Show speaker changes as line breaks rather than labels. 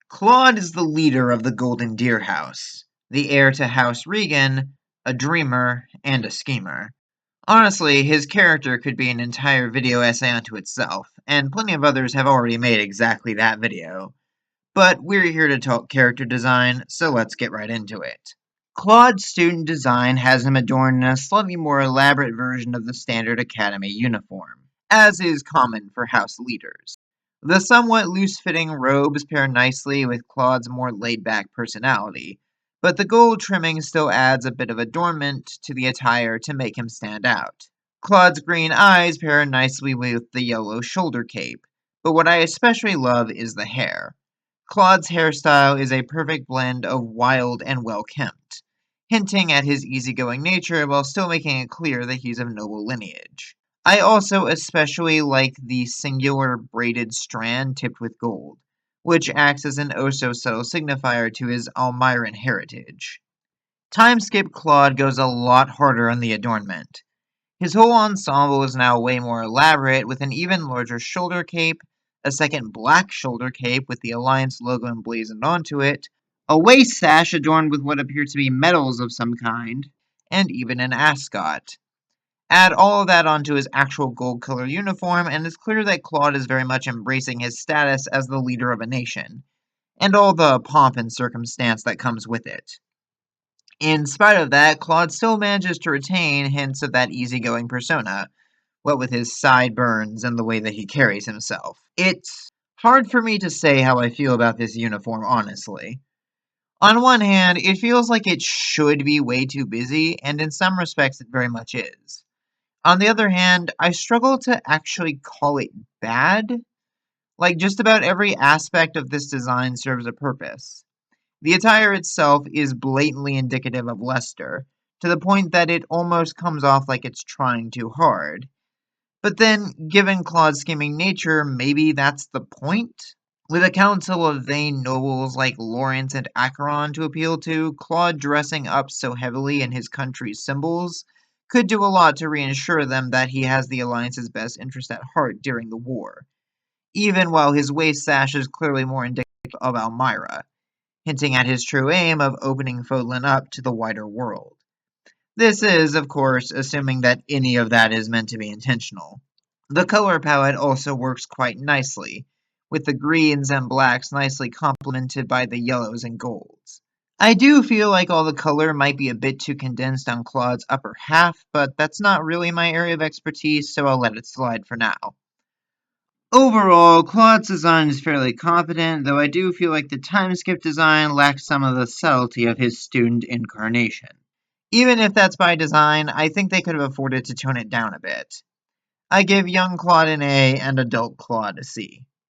Claude is the leader of the Golden Deer House, the heir to House Reigan, a dreamer, and a schemer. Honestly, his character could be an entire video essay unto itself, and plenty of others have already made exactly that video. But we're here to talk character design, so let's get right into it. Claude's student design has him adorned in a slightly more elaborate version of the standard academy uniform, as is common for house leaders. The somewhat loose-fitting robes pair nicely with Claude's more laid-back personality, but the gold trimming still adds a bit of adornment to the attire to make him stand out. Claude's green eyes pair nicely with the yellow shoulder cape, but what I especially love is the hair. Claude's hairstyle is a perfect blend of wild and well-kempt, hinting at his easygoing nature while still making it clear that he's of noble lineage. I also especially like the singular braided strand tipped with gold, which acts as an oh-so-subtle signifier to his Almiran heritage. Timeskip Claude goes a lot harder on the adornment. His whole ensemble is now way more elaborate, with an even larger shoulder cape, a second black shoulder cape with the Alliance logo emblazoned onto it, a waist sash adorned with what appear to be medals of some kind, and even an ascot. Add all of that onto his actual gold color uniform, and it's clear that Claude is very much embracing his status as the leader of a nation, and all the pomp and circumstance that comes with it. In spite of that, Claude still manages to retain hints of that easygoing persona, what with his sideburns and the way that he carries himself. It's hard for me to say how I feel about this uniform, honestly. On one hand, it feels like it should be way too busy, and in some respects it very much is. On the other hand, I struggle to actually call it bad. Like, just about every aspect of this design serves a purpose. The attire itself is blatantly indicative of Lester, to the point that it almost comes off like it's trying too hard. But then, given Claude's scheming nature, maybe that's the point? With a council of vain nobles like Lawrence and Acheron to appeal to, Claude dressing up so heavily in his country's symbols could do a lot to reassure them that he has the Alliance's best interest at heart during the war, even while his waist sash is clearly more indicative of Almyra, hinting at his true aim of opening Fodlan up to the wider world. This is, of course, assuming that any of that is meant to be intentional. The color palette also works quite nicely, with the greens and blacks nicely complemented by the yellows and golds. I do feel like all the color might be a bit too condensed on Claude's upper half, but that's not really my area of expertise, so I'll let it slide for now. Overall, Claude's design is fairly competent, though I do feel like the timeskip design lacks some of the subtlety of his student incarnation. Even if that's by design, I think they could have afforded to tone it down a bit. I give young Claude an A and adult Claude a C.